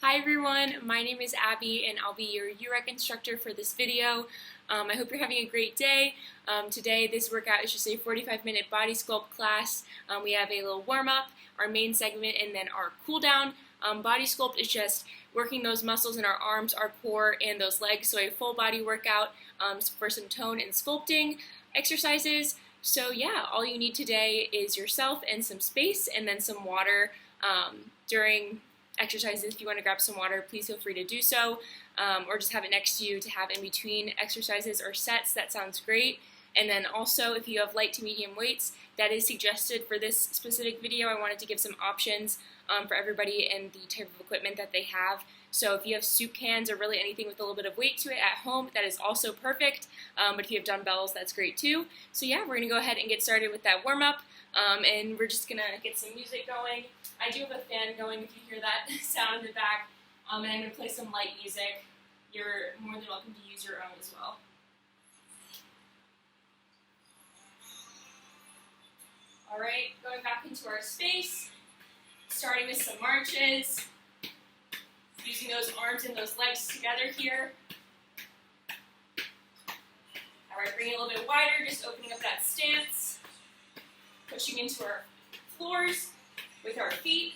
Hi everyone, my name is Abby and I'll be your UREC instructor for this video. I hope you're having a great day. Today this workout is just a 45-minute body sculpt class. We have a little warm-up, our main segment, and then our cool down. Body sculpt is just working those muscles in our arms, our core, and those legs, so a full body workout for some tone and sculpting exercises. So yeah, all you need today is yourself and some space and then some water during exercises. If you want to grab some water, please feel free to do so, or just have it next to you to have in between exercises or sets. That sounds great. And then also, if you have light to medium weights, that is suggested for this specific video. I wanted to give some options for everybody and the type of equipment that they have. So if you have soup cans or really anything with a little bit of weight to it at home, that is also perfect. But if you have dumbbells, that's great too. So yeah, we're going to go ahead and get started with that warm-up. And we're just going to get some music going. I do have a fan going if you hear that sound in the back. And I'm going to play some light music. You're more than welcome to use your own as well. Alright, going back into our space, starting with some marches, using those arms and those legs together here. Alright, bring it a little bit wider, just opening up that stance, pushing into our floors with our feet.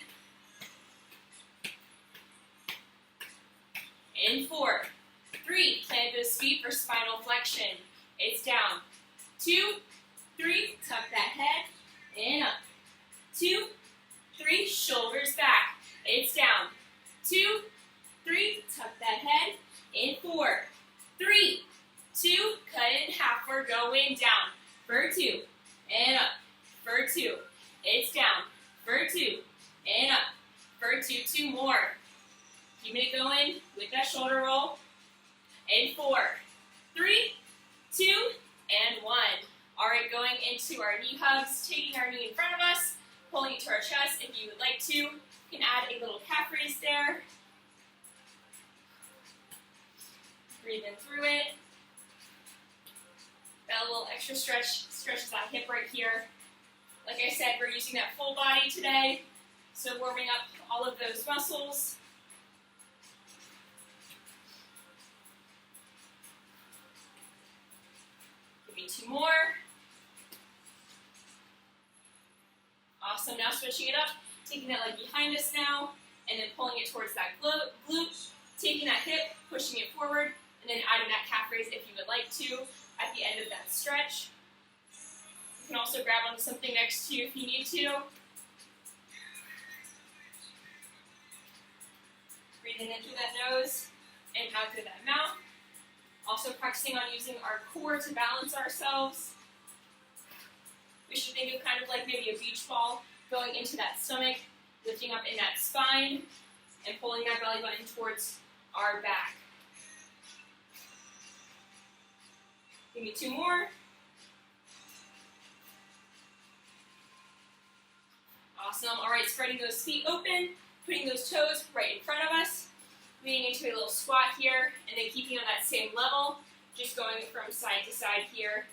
In 4, 3, plant those feet for spinal flexion. It's down. 2, 3, tuck that head, and up. 2, 3, shoulders back. It's down. 2, 3, tuck that head. In 4, 3, 2, cut it in half. We're going down. For 2, and up. For 2, it's down. For 2, and up. For 2, 2 more. Keeping it going with that shoulder roll. And 4, 3, 2, and 1. All right, going into our knee hugs, taking our knee in front of us, pulling it to our chest. If you would like to, you can add a little calf raise there. Breathe in through it. Got a little extra stretch, stretches that hip right here. Like I said, we're using that full body today, so warming up all of those muscles. Give me 2 more. Awesome, now switching it up, taking that leg behind us now, and then pulling it towards that glute, taking that hip, pushing it forward, and then adding that calf raise if you would like to at the end of that stretch. You can also grab onto something next to you if you need to. Breathing in through that nose and out through that mouth. Also practicing on using our core to balance ourselves. We should think of kind of like maybe a beach ball going into that stomach, lifting up in that spine, and pulling that belly button towards our back. Give me 2 more. Awesome. All right, spreading those feet open, putting those toes right in front of us, leaning into a little squat here, and then keeping on that same level, just going from side to side here.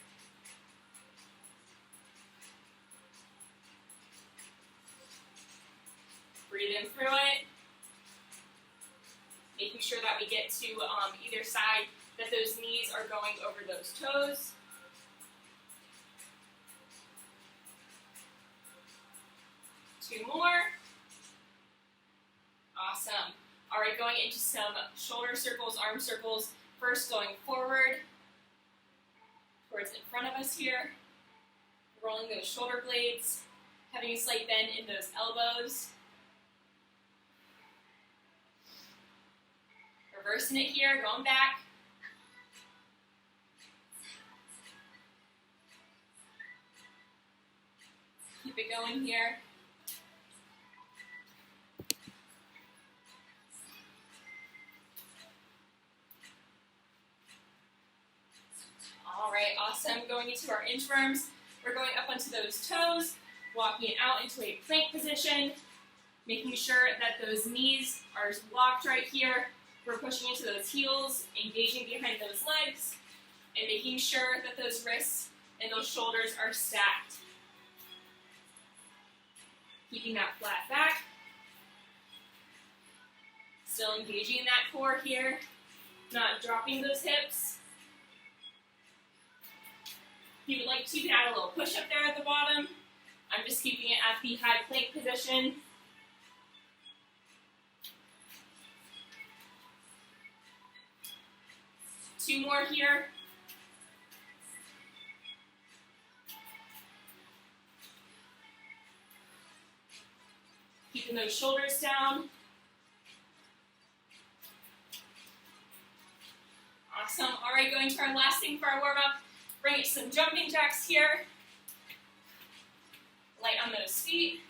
Breathe in through it, making sure that we get to either side, that those knees are going over those toes. 2 more. Awesome. All right, going into some shoulder circles, arm circles. First going forward, towards in front of us here. Rolling those shoulder blades, having a slight bend in those elbows. Reversing it here, going back. Keep it going here. All right, awesome. Going into our inchworms, we're going up onto those toes, walking it out into a plank position, making sure that those knees are locked right here. We're pushing into those heels, engaging behind those legs, and making sure that those wrists and those shoulders are stacked. Keeping that flat back. Still engaging in that core here, not dropping those hips. If you would like to, you can add a little push up there at the bottom. I'm just keeping it at the high plank position. Two more here. Keeping those shoulders down. Awesome. All right, going to our last thing for our warm-up. Bring it to some jumping jacks here. Light on those feet.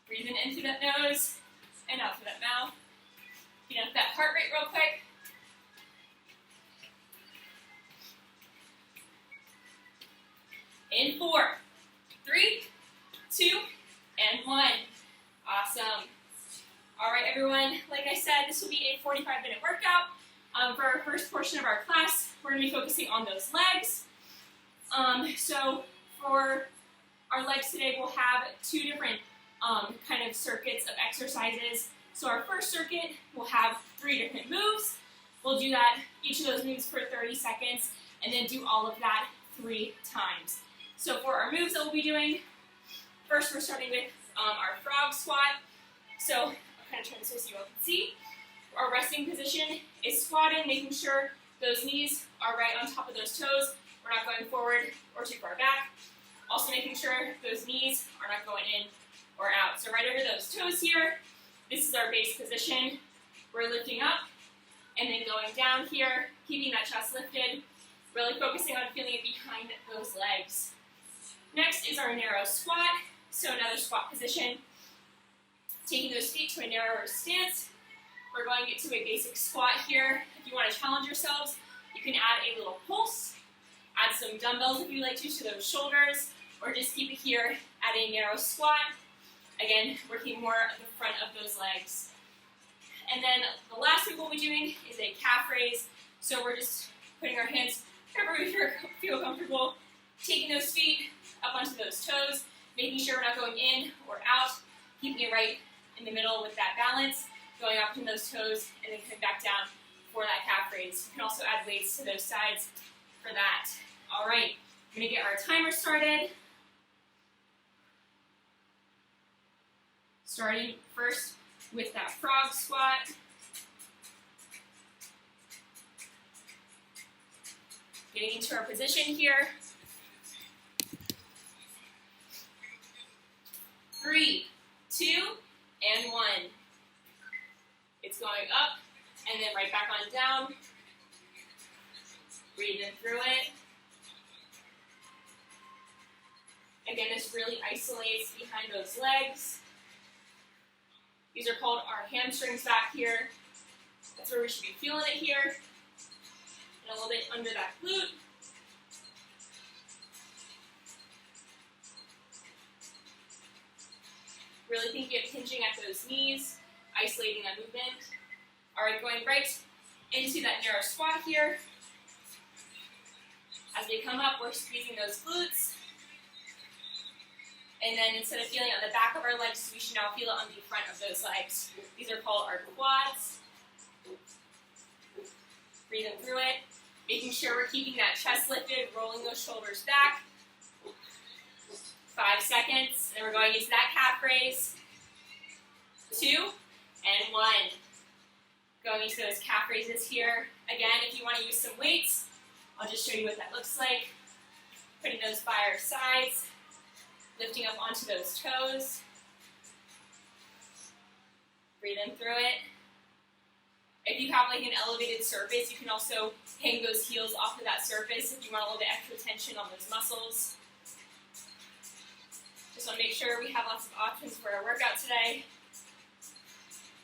Breathing in through that nose and out through that mouth. Get up that heart rate real quick. In 4, 3, 2, and 1. Awesome. All right, everyone. Like I said, this will be a 45-minute workout. For our first portion of our class, we're going to be focusing on those legs. So for our legs today, we'll have 2 different kind of circuits of exercises. So our first circuit will have 3 different moves. We'll do that, each of those moves for 30 seconds, and then do all of that 3 times. So for our moves that we'll be doing, first we're starting with our frog squat. So I'll kind of turn this so you all can see. Our resting position is squatting, making sure those knees are right on top of those toes. We're not going forward or too far back. Also making sure those knees are not going in or out. So right over those toes here, this is our base position. We're lifting up and then going down here, keeping that chest lifted, really focusing on feeling it behind those legs. Next is our narrow squat. So another squat position. Taking those feet to a narrower stance. We're going to get to a basic squat here. If you want to challenge yourselves, you can add a little pulse. Add some dumbbells if you like to those shoulders, or just keep it here at a narrow squat. Again, working more at the front of those legs. And then the last thing we'll be doing is a calf raise. So we're just putting our hands wherever we feel comfortable, taking those feet up onto those toes, making sure we're not going in or out, keeping it right in the middle with that balance, going up in those toes, and then coming back down for that calf raise. You can also add weights to those sides for that. All right, I'm going to get our timer started. Starting first with that frog squat. Getting into our position here. 3, 2, and 1. It's going up and then right back on down. Breathing through it. Again, this really isolates behind those legs. These are called our hamstrings back here. That's where we should be feeling it here. And a little bit under that glute. Really thinking of hinging at those knees, isolating that movement. All right, going right into that narrow squat here. As we come up, we're squeezing those glutes. And then instead of feeling it on the back of our legs, we should now feel it on the front of those legs. These are called our quads. Breathing through it. Making sure we're keeping that chest lifted, rolling those shoulders back. 5 seconds. And we're going into that calf raise. 2 and 1. Going into those calf raises here. Again, if you want to use some weights, I'll just show you what that looks like. Putting those by our sides. Lifting up onto those toes. Breathing through it. If you have like an elevated surface, you can also hang those heels off of that surface if you want a little bit extra tension on those muscles. Just want to make sure we have lots of options for our workout today.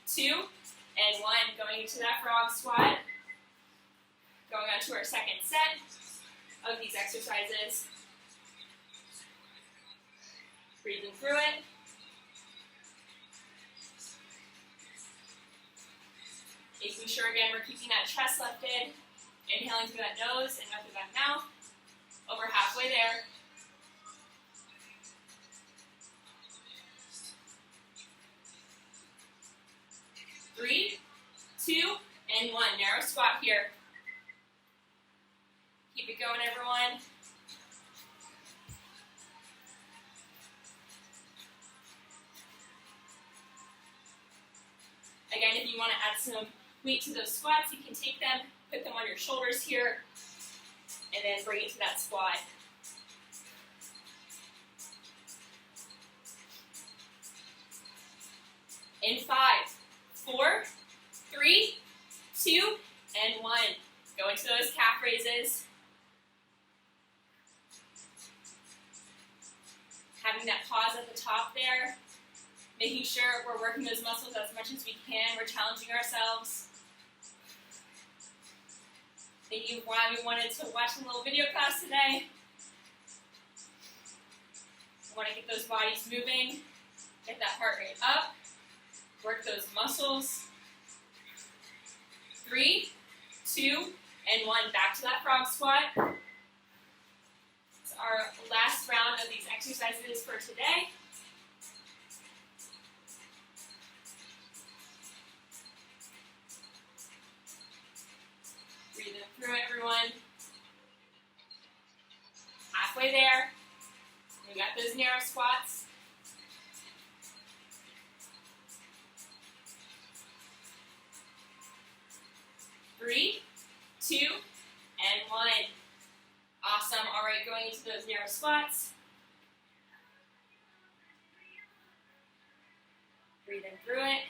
2 and 1, going into that frog squat. Going on to our second set of these exercises. Breathing through it. Making sure, again, we're keeping that chest lifted. Inhaling through that nose and out through that mouth. Over halfway there. squat here. Keep it going, everyone. Again, if you want to add some weight to those squats, you can take them, put them on your shoulders here, and then bring it to that squat. In 5, 4, 3, 2, and 1. Go into those calf raises. Having that pause at the top there. Making sure we're working those muscles as much as we can. We're challenging ourselves. Thinking of why we wanted to watch a little video class today. We want to get those bodies moving. Get that heart rate up. Work those muscles. 3, 2, and 1. Back to that frog squat. It's our last round of these exercises for today. Breathe in through it, everyone. Halfway there. We got those narrow squats. Three, 2, and 1. Awesome. All right, going into those narrow squats. Breathe in through it.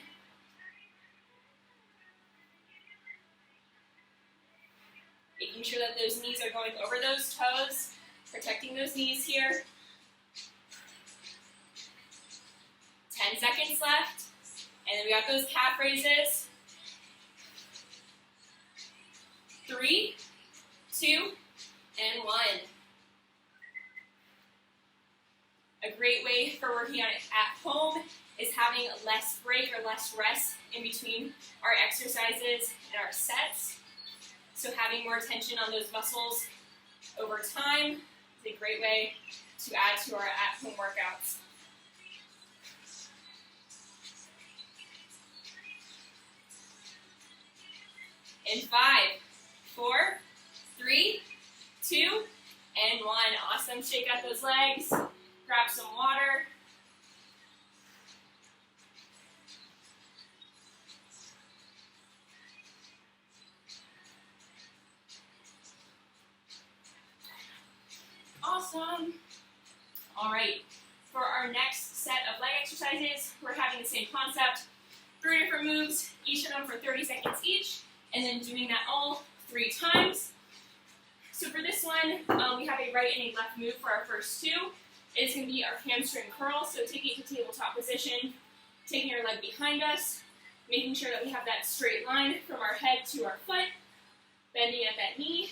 Making sure that those knees are going over those toes, protecting those knees here. 10 seconds left. And then we got those calf raises. 3, 2, and 1. A great way for working on it at home is having less break or less rest in between our exercises and our sets. So having more attention on those muscles over time is a great way to add to our at-home workouts. In 5, 4, 3, 2, and 1. Awesome. Shake out those legs. Grab some water. Awesome. All right. For our next set of leg exercises, we're having the same concept. 3 different moves, each of them for 30 seconds each, and then doing that all 3 times. So for this one, we have a right and a left move for our first 2. It's going to be our hamstring curl, so taking it to tabletop position, taking our leg behind us, making sure that we have that straight line from our head to our foot, bending at that knee,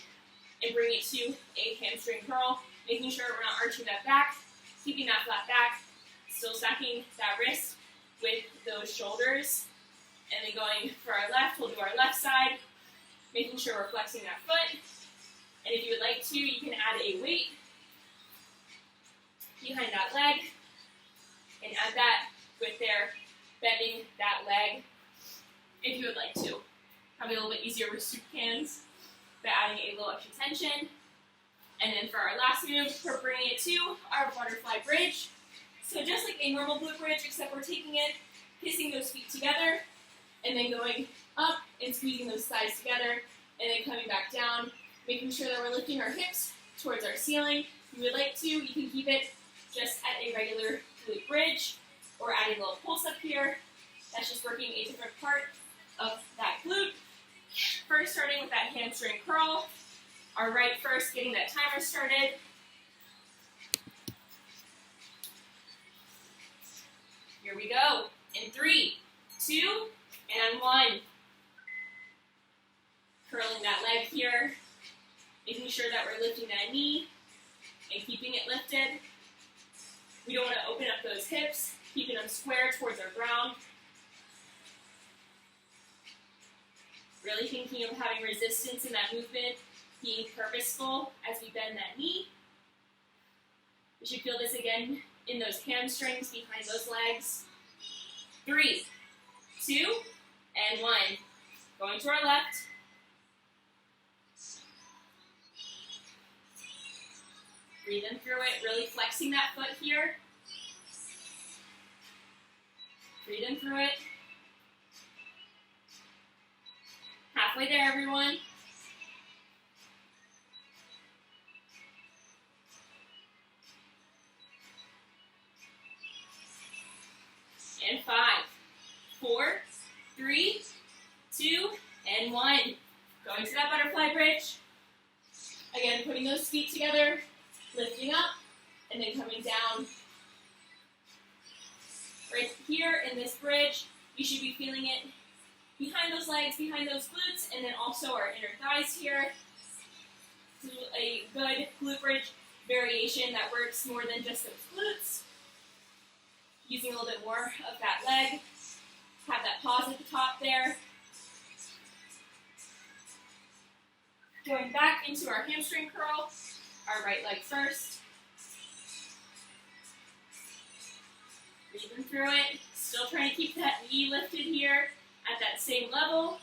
and bring it to a hamstring curl, making sure we're not arching that back, keeping that flat back, still stacking that wrist with those shoulders. And then going for our left, we'll do our left side, making sure we're flexing that foot. And if you would like to, you can add a weight behind that leg and add that with their bending that leg if you would like to. Probably a little bit easier with soup cans, but adding a little extra tension. And then for our last move, we're bringing it to our butterfly bridge. So just like a normal glute bridge, except we're taking it, kissing those feet together, and then going up and squeezing those thighs together, and then coming back down, making sure that we're lifting our hips towards our ceiling. If you would like to, you can keep it just at a regular glute bridge, or adding a little pulse up here. That's just working a different part of that glute. First, starting with that hamstring curl. Our right first, getting that timer started. Here we go. In 3, 2, and 1. Curling that leg here. Making sure that we're lifting that knee and keeping it lifted. We don't want to open up those hips, keeping them square towards our ground. Really thinking of having resistance in that movement, being purposeful as we bend that knee. We should feel this again in those hamstrings behind those legs. 3, 2, and 1. Going to our left. Breathing through it, really flexing that foot here. Breathing through it. Halfway there, everyone. And 5, 4, 3, 2, and 1. Going to that butterfly bridge. Again, putting those feet together, lifting up, and then coming down. Right here in this bridge, you should be feeling it behind those legs, behind those glutes, and then also our inner thighs here. This is a good glute bridge variation that works more than just those glutes. Using a little bit more of that leg. Have that pause at the top there. Going back into our hamstring curl, our right leg first. Breathing through it. Still trying to keep that knee lifted here at that same level.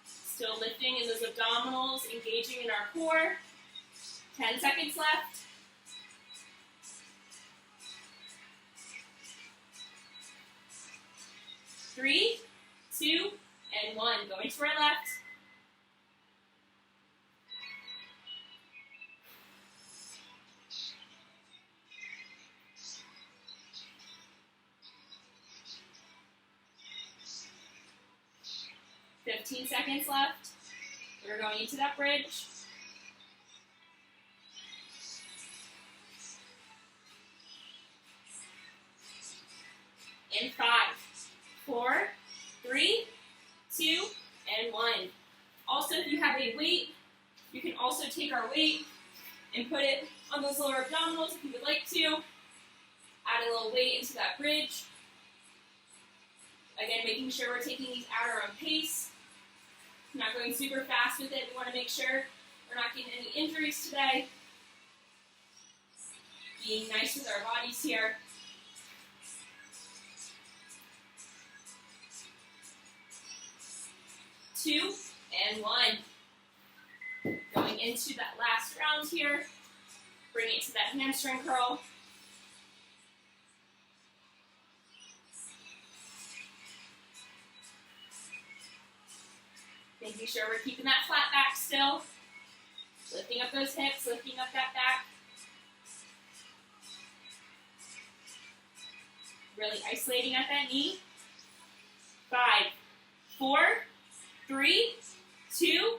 Still lifting in those abdominals, engaging in our core. 10 seconds left. 3, 2, and 1. Going to our left. Fifteen seconds left. We're going into that bridge. In 5, 4, 3, 2, and 1. Also, if you have a weight, you can also take our weight and put it on those lower abdominals if you would like to. Add a little weight into that bridge. Again, making sure we're taking these at our own pace. Not going super fast with it. We want to make sure we're not getting any injuries today. Being nice with our bodies here. 2, and 1. Going into that last round here. Bring it to that hamstring curl. Making sure we're keeping that flat back still. Lifting up those hips, lifting up that back. Really isolating at that knee. 5, 4, 3, 2,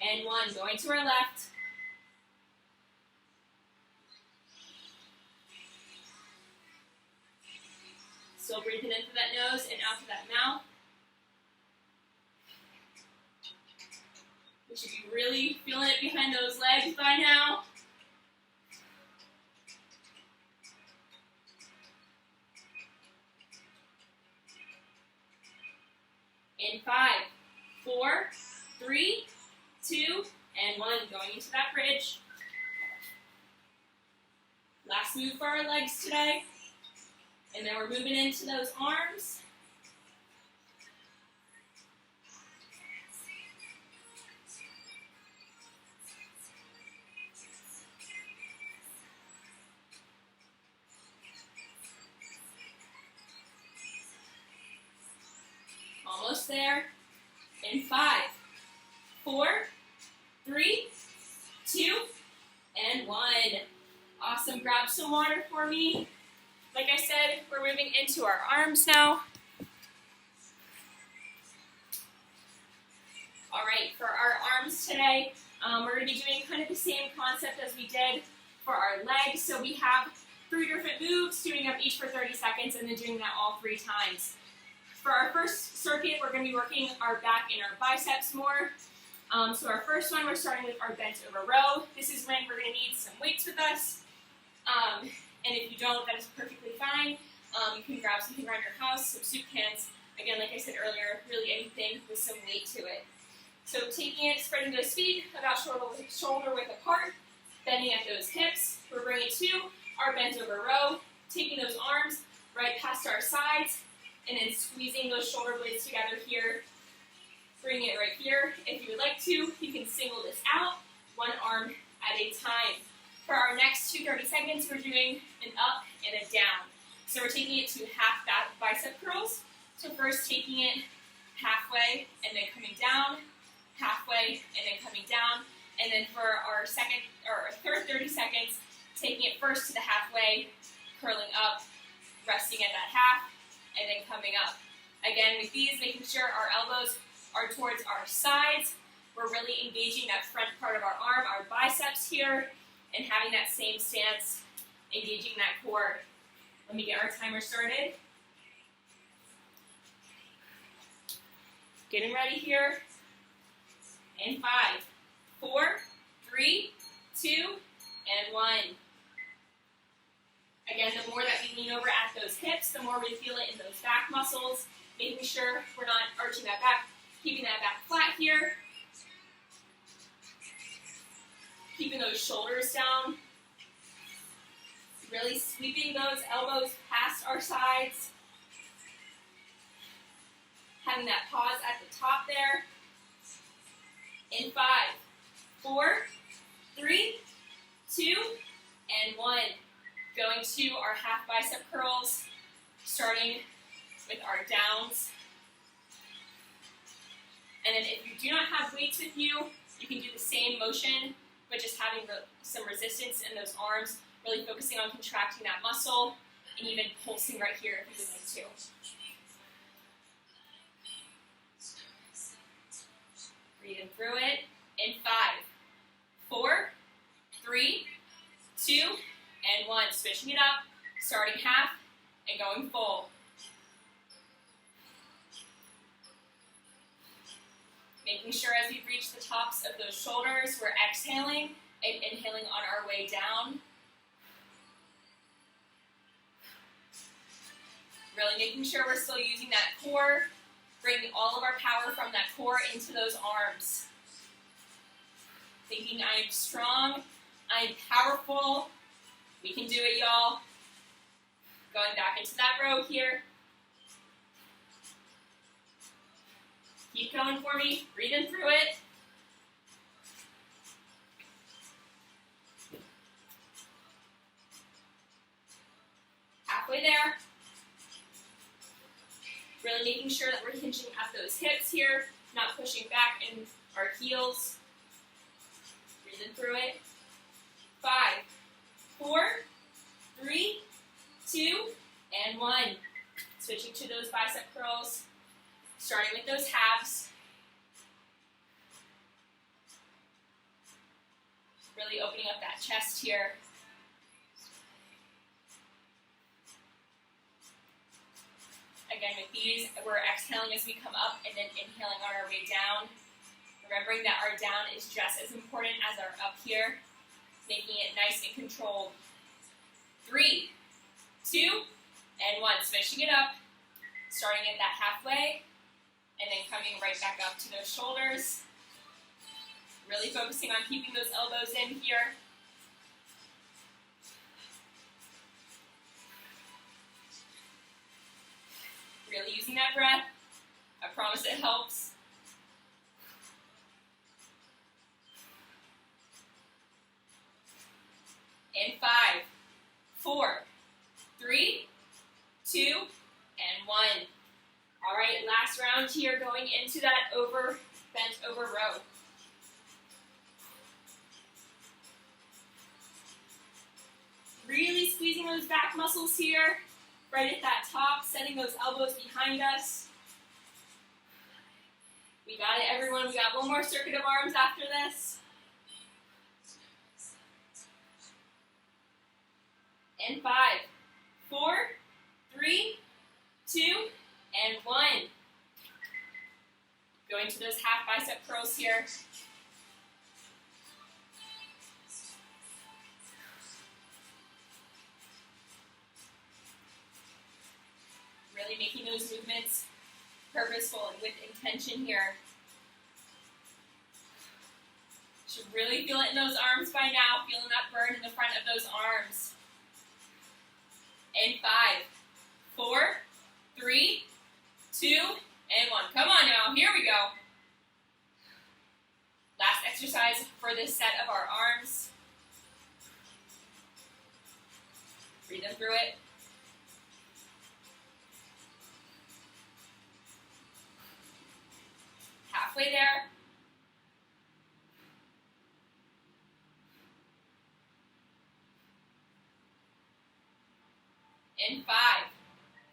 and 1. Going to our left. Still breathing in through that nose and out through that mouth. We should be really feeling it behind those legs by now. In 5, 4, 3, 2, and 1. Going into that bridge. Last move for our legs today. And then we're moving into those arms. Almost there. In 5, 4, 3, 2, and 1. Awesome. Grab some water for me. Like I said, we're moving into our arms now. All right, for our arms today, we're going to be doing kind of the same concept as we did for our legs. So we have 3 different moves, doing them each for 30 seconds, and then doing that all 3 times. For our first circuit, we're going to be working our back and our biceps more. So our first one, we're starting with our bent over row. This is when we're going to need some weights with us. And if you don't, that is perfectly fine. You can grab something around your house, some soup cans. Again, like I said earlier, really anything with some weight to it. So taking it, spreading those feet about shoulder width apart, bending at those hips. We're bringing it to our bent over row, taking those arms right past our sides, and then squeezing those shoulder blades together here. Bring it right here. If you would like to, you can single this out one arm at a time. For our next 30 seconds, we're doing an up and a down. So we're taking it to half bicep curls. So first taking it halfway and then coming down, halfway and then coming down. And then for our third 30 seconds, taking it first to the halfway, curling up, resting at that half, and then coming up. Again, with these, making sure our elbows are towards our sides. We're really engaging that front part of our arm, our biceps here, and having that same stance, engaging that core. Let me get our timer started. Getting ready here. In 5, 4, 3, 2, and 1. Again, the more that we lean over at those hips, the more we feel it in those back muscles, making sure we're not arching that back, keeping that back flat here. Keeping those shoulders down. Really sweeping those elbows past our sides. Having that pause at the top there. In 5, 4, 3, 2, and 1. Going to our half bicep curls, starting with our downs. And then if you do not have weights with you, you can do the same motion, but just having some resistance in those arms, really focusing on contracting that muscle, and even pulsing right here if you would like to. Breathing through it. In 5, 4, 3, 2, and 1. Switching it up, starting half and going full. Making sure as we reach the tops of those shoulders, we're exhaling and inhaling on our way down. Really making sure we're still using that core, bringing all of our power from that core into those arms. Thinking I am strong, I am powerful, we can do it, y'all. Going back into that row here. Keep going for me, breathing through it. Halfway there. Really making sure that we're hinging at those hips here, not pushing back in our heels. Breathing through it. 5, 4, 3, 2, and 1. Switching to those bicep curls, starting with those halves. Really opening up that chest here. Again, with these, we're exhaling as we come up and then inhaling on our way down. Remembering that our down is just as important as our up here, making it nice and controlled. 3, 2, and 1. Switching it up, starting at that halfway, and then coming right back up to those shoulders. Really focusing on keeping those elbows in here. Really using that breath. I promise it helps. In 5, 4, 3, 2, and 1. All right, last round here, going into that bent over row. Really squeezing those back muscles here, right at that top, setting those elbows behind us. We got it, everyone. We got one more circuit of arms after this. In 5, 4, 3, 2, and 1. Going to those half bicep curls here. Really making those movements purposeful and with intention here. Should really feel it in those arms by now, feeling that burn in the front of those arms. In 5, 4, 3, 2, and 1. Come on now, here we go. Last exercise for this set of our them through it. Halfway there. In 5,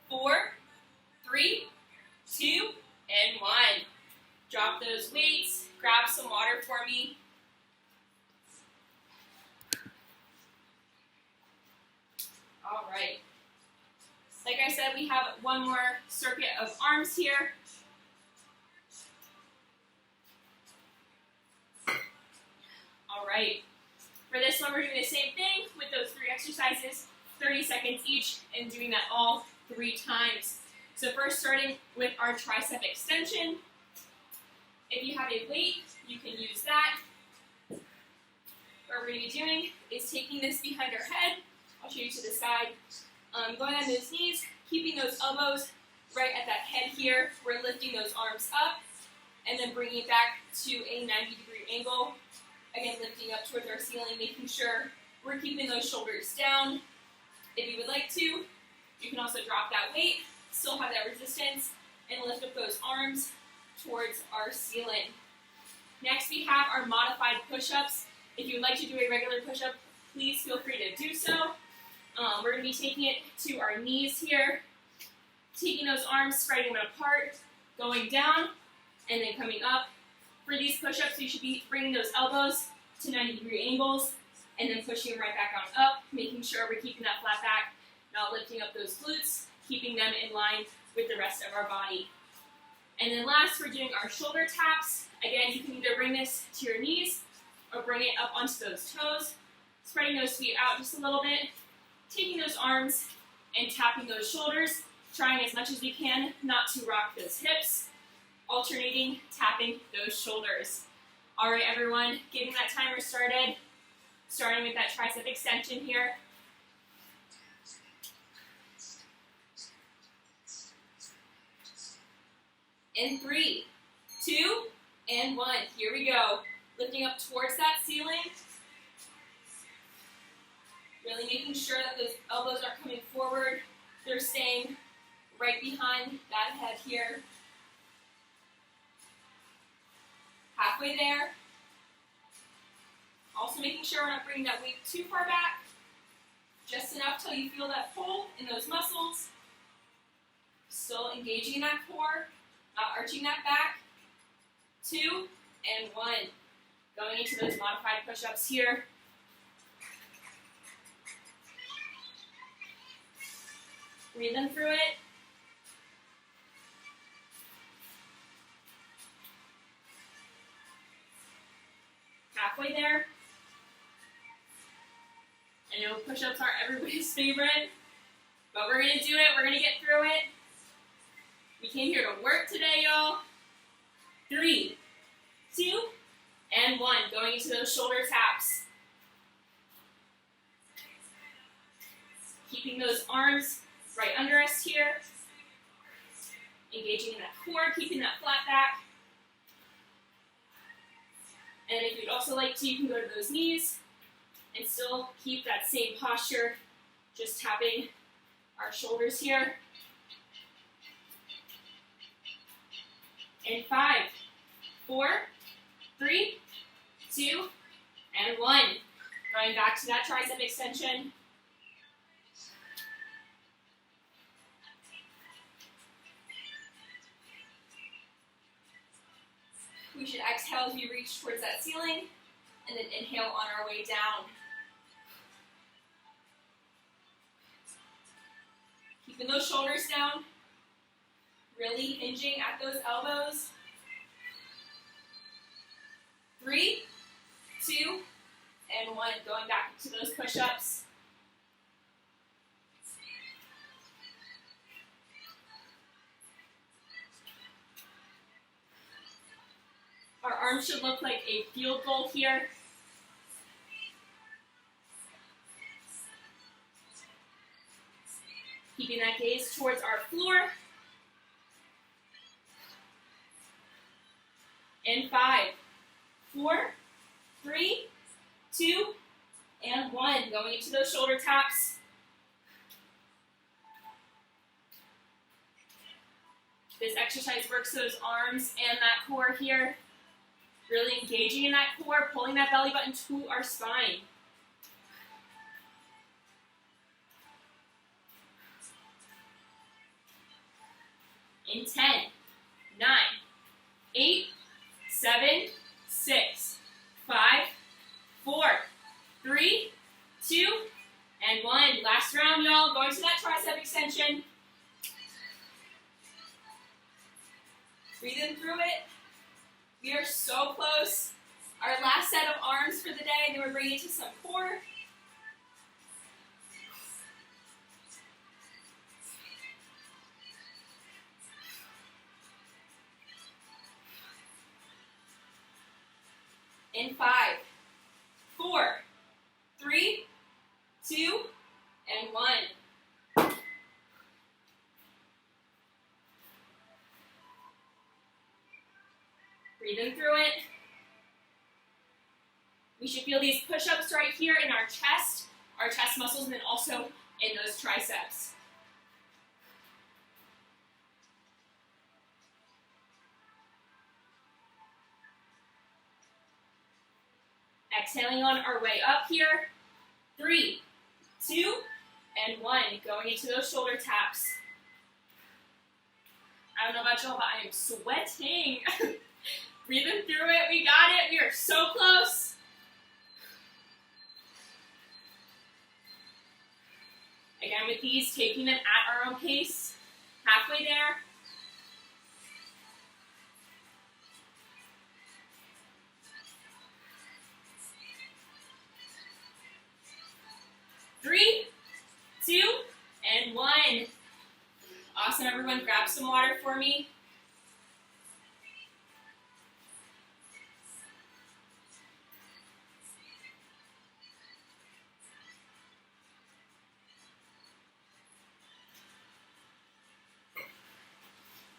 4, 3, 2, and 1. Drop those weights. Grab some water for me. All right. Like I said, we have one more circuit of arms here. All right. For this one, we're doing the same thing with those 3 exercises, 30 seconds each, and doing that all 3 times. So first, starting with our tricep extension. If you have a weight, you can use that. What we're going to be doing is taking this behind our head. I'll show you to the side. Going on those knees, keeping those elbows right at that head here. We're lifting those arms up, and then bringing it back to a 90-degree angle. Again, lifting up towards our ceiling, making sure we're keeping those shoulders down. If you would like to, you can also drop that weight, still have that resistance, and lift up those arms towards our ceiling. Next, we have our modified push-ups. If you would like to do a regular push-up, please feel free to do so. We're going to be taking it to our knees here, taking those arms, spreading them apart, going down, and then coming up. For these push-ups, you should be bringing those elbows to 90-degree angles, and then pushing them right back on up, making sure we're keeping that flat back, not lifting up those glutes, keeping them in line with the rest of our body. And then last, we're doing our shoulder taps. Again, you can either bring this to your knees or bring it up onto those toes, spreading those feet out just a little bit, taking those arms and tapping those shoulders, trying as much as you can not to rock those hips, alternating, tapping those shoulders. All right, everyone, getting that timer started, starting with that tricep extension here. In 3, 2, and 1. Here we go. Lifting up towards that ceiling. Really making sure that those elbows are coming forward. They're staying right behind that head here. Halfway there. Also making sure we're not bringing that weight too far back. Just enough till you feel that pull in those muscles. Still engaging that core, not arching that back. 2, and 1. Going into those modified push-ups here. Breathe them through it. Halfway there. I know push-ups aren't everybody's favorite, but we're going to do it. We're going to get through it. We came here to work today, y'all. 3, 2, and 1. Going into those shoulder taps. Keeping those arms right under us here. Engaging in that core, keeping that flat back. And if you'd also like to, you can go to those knees and still keep that same posture, just tapping our shoulders here. In 5, 4, 3, 2, and 1. Going back to that tricep extension. We should exhale as we reach towards that ceiling, and then inhale on our way down. Keeping those shoulders down, really hinging at those elbows. 3, 2, and 1. Going back to those push-ups. Our arms should look like a field goal here. Keeping that gaze towards our floor. In 5, 4, 3, 2, and 1. Going into those shoulder taps. This exercise works those arms and that core here. Really engaging in that core, pulling that belly button to our spine. In 10, 9, 8, 7, 6, 5, 4, 3, 2, and 1. Last round, y'all. Going to that tricep extension. Breathing through it. We are so close. Our last set of arms for the day, and then we're bringing it to some core. In 5, 4, 3, 2, and 1. Breathing through it. We should feel these push-ups right here in our chest muscles, and then also in those triceps. Exhaling on our way up here. 3, 2, and 1. Going into those shoulder taps. I don't know about y'all, but I am sweating. Breathing through it. We got it. We are so close. Again, with these, taking them at our own pace. Halfway there. Three, 2, and 1. Awesome, everyone. Grab some water for me.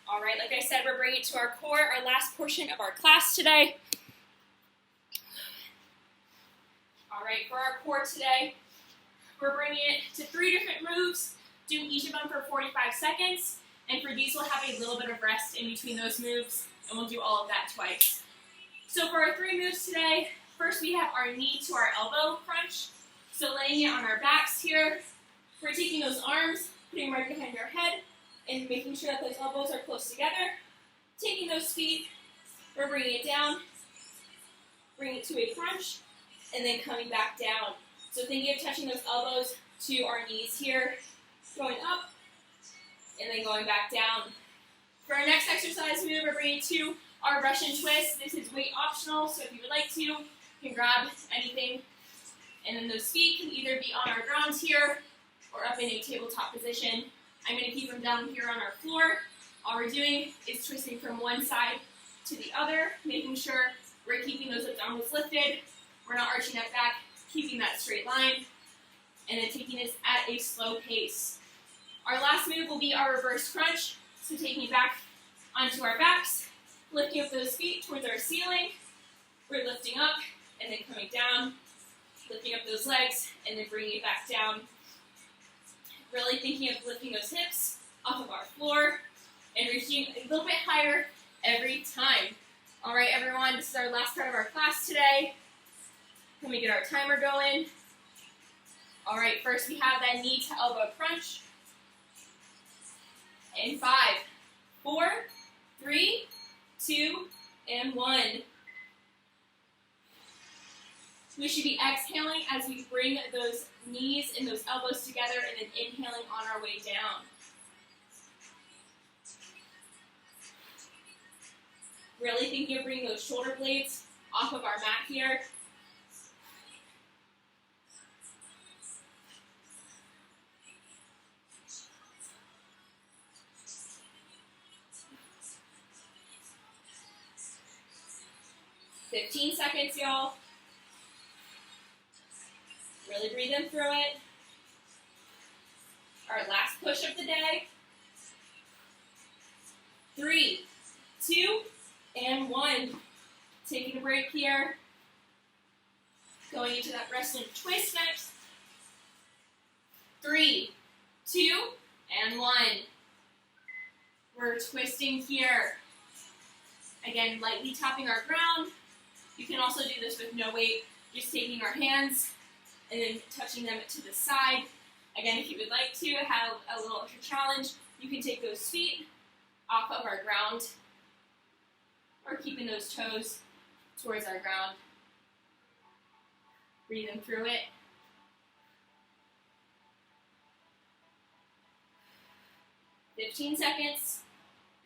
All right, like I said, we're bringing it to our core, our last portion of our class today. All right, for our core today, we're bringing it to 3 different moves, doing each of them for 45 seconds. And for these, we'll have a little bit of rest in between those moves, and we'll do all of that twice. So for our 3 moves today, first we have our knee to our elbow crunch. So laying it on our backs here. We're taking those arms, putting them right behind our head, and making sure that those elbows are close together. Taking those feet, we're bringing it down, bringing it to a crunch, and then coming back down. So thinking of touching those elbows to our knees here, going up, and then going back down. For our next exercise move, we're bringing it to our Russian twist. This is weight optional, so if you would like to, you can grab anything. And then those feet can either be on our ground here or up in a tabletop position. I'm going to keep them down here on our floor. All we're doing is twisting from one side to the other, making sure we're keeping those abdominals lifted. We're not arching that back, keeping that straight line, and then taking this at a slow pace. Our last move will be our reverse crunch. So taking it back onto our backs, lifting up those feet towards our ceiling. We're lifting up and then coming down, lifting up those legs, and then bringing it back down. Really thinking of lifting those hips off of our floor and reaching a little bit higher every time. All right, everyone, this is our last part of our class today. Can we get our timer going? All right, first we have that knee to elbow crunch. In 5, 4, 3, 2, and 1. We should be exhaling as we bring those knees and those elbows together, and then inhaling on our way down. Really thinking of bringing those shoulder blades off of our mat here. "15 seconds, y'all. Really breathe in through it. Our last push of the day. 3, 2, and 1. Taking a break here. Going into that wrestling twist next. 3, 2, and 1. We're we're twisting here. Again, lightly tapping our ground. You can also do this with no weight, just taking our hands and then touching them to the side. Again, if you would like to have a little extra challenge, you can take those feet off of our ground or keeping those toes towards our ground. Breathing through it. "15 seconds,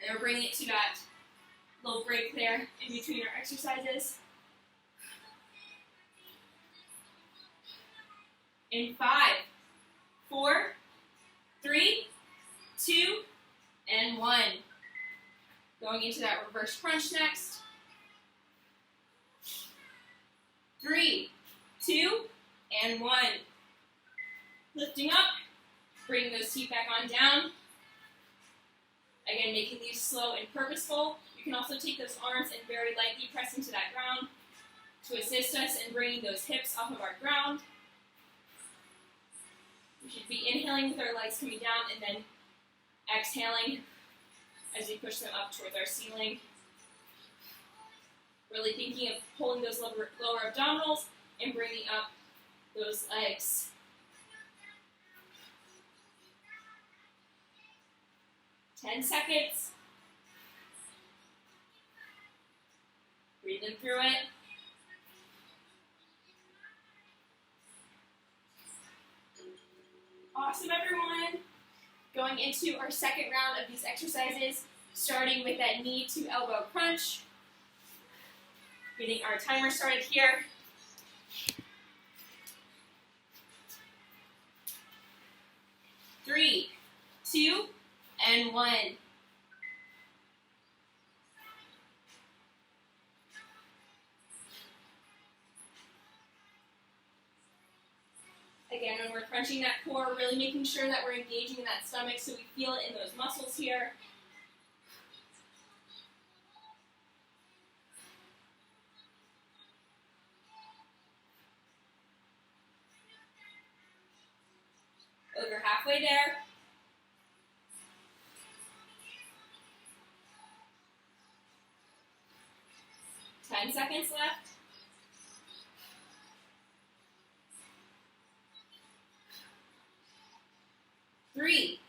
and we're bringing it to that little break there in between our exercises. In 5, 4, 3, 2, and 1. Going into that reverse crunch next. 3, 2, and 1. Lifting up, bringing those feet back on down. Again, making these slow and purposeful. You can also take those arms and very lightly press into that ground to assist us in bringing those hips off of our ground. We should be inhaling with our legs coming down and then exhaling as we push them up towards our ceiling. Really thinking of pulling those lower abdominals and bringing up those legs. 10 seconds. Breathing through it. Awesome, everyone. Going into our second round of these exercises, starting with that knee to elbow crunch. Getting our timer started here. 3, 2, and 1. Again, when we're crunching that core, really making sure that we're engaging in that stomach so we feel it in those muscles here. Over halfway there. 10 seconds left. 3,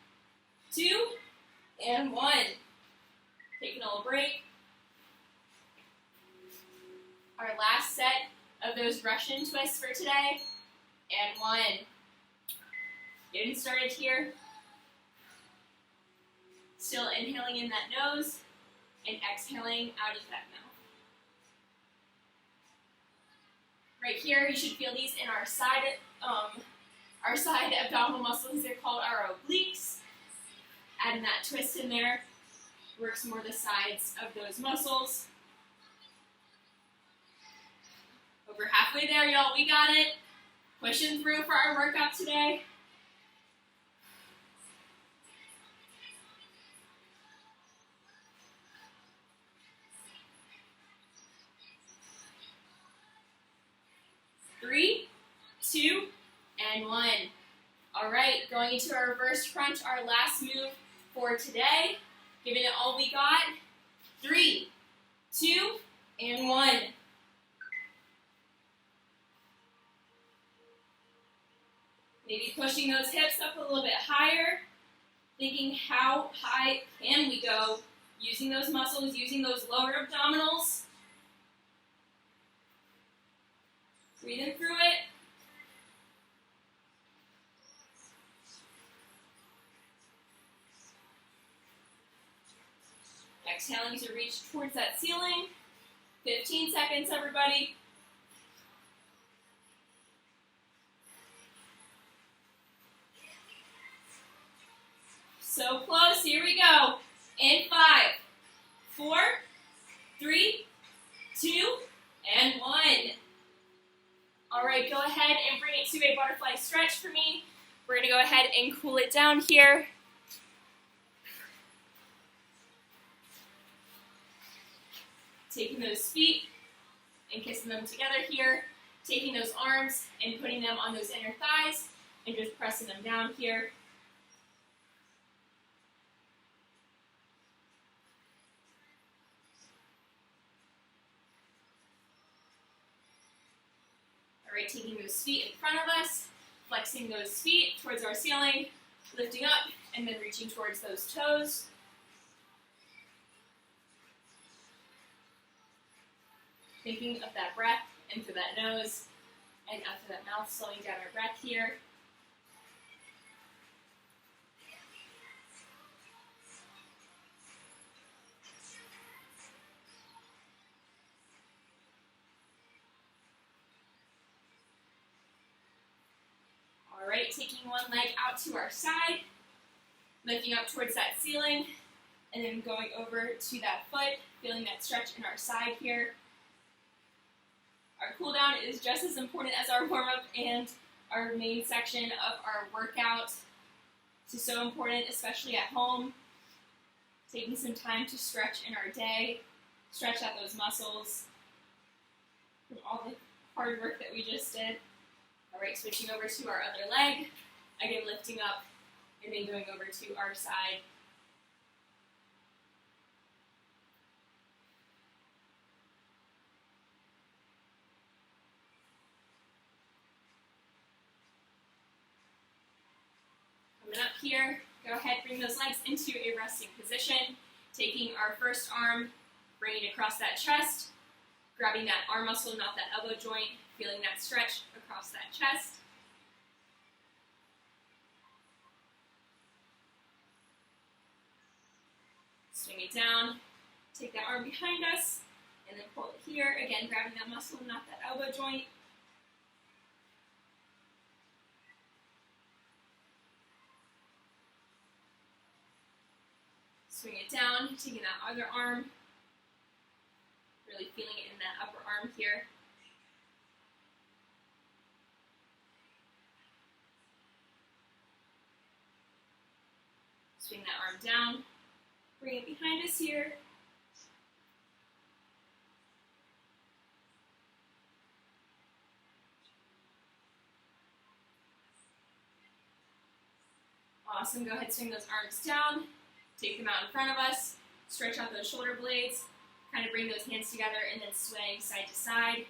2, and 1. Taking a little break. Our last set of those Russian twists for today. And 1. Getting started here. Still inhaling in that nose and exhaling out of that mouth. Right here, you should feel these in our side abdominal muscles. They're called our obliques. Adding that twist in there works more the sides of those muscles. Over halfway there, y'all. We got it. Pushing through for our workout today. Three, 2, and 1. All right, going into our reverse crunch, our last move for today. Giving it all we got. 3, 2, and 1. Maybe pushing those hips up a little bit higher. Thinking how high can we go? Using those muscles, using those lower abdominals. Breathing through it. Exhaling to reach towards that ceiling. 15 seconds, everybody. So close. Here we go. In 5, 4, 3, 2, and 1. All right, go ahead and bring it to a butterfly stretch for me. We're going to go ahead and cool it down here. Taking those feet and kissing them together here. Taking those arms and putting them on those inner thighs and just pressing them down here. Alright, taking those feet in front of us, flexing those feet towards our ceiling, lifting up, and then reaching towards those toes. Thinking of that breath in through that nose and out through that mouth, slowing down our breath here. Alright, taking one leg out to our side, lifting up towards that ceiling, and then going over to that foot, feeling that stretch in our side here. Our cool down is just as important as our warm-up and our main section of our workout. This is so important, especially at home. Taking some time to stretch in our day, stretch out those muscles from all the hard work that we just did. Alright, switching over to our other leg, again lifting up and then going over to our side. Coming up here, go ahead, bring those legs into a resting position, taking our first arm, bringing it across that chest, grabbing that arm muscle, not that elbow joint, feeling that stretch across that chest. Swing it down, take that arm behind us, and then pull it here. Again, grabbing that muscle, not that elbow joint. Swing it down, taking that other arm, really feeling it in that upper arm here. Swing that arm down, bring it behind us here. Awesome, go ahead, swing those arms down, take them out in front of us, stretch out those shoulder blades, kind of bring those hands together and then swaying side to side.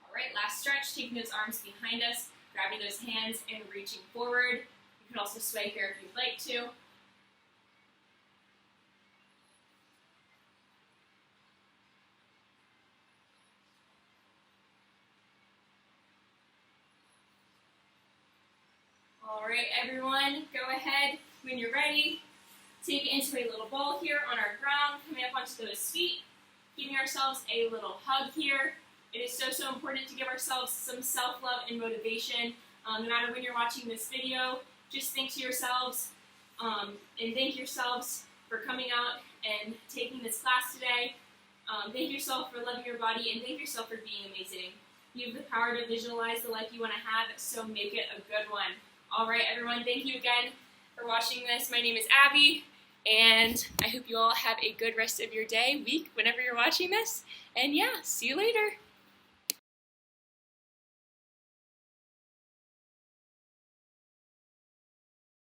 Alright, last stretch, taking those arms behind us, grabbing those hands and reaching forward. You can also sway here if you'd like to. Alright, everyone, go ahead when you're ready. Take it into a little ball here on our ground, coming up onto those feet, giving ourselves a little hug here. It is so important to give ourselves some self-love and motivation. No matter when you're watching this video, just think to yourselves and thank yourselves for coming out and taking this class today. Thank yourself for loving your body and thank yourself for being amazing. You have the power to visualize the life you want to have, so make it a good one. Alright, everyone, thank you again for watching this. My name is Abby, and I hope you all have a good rest of your day, week, whenever you're watching this. And yeah, see you later.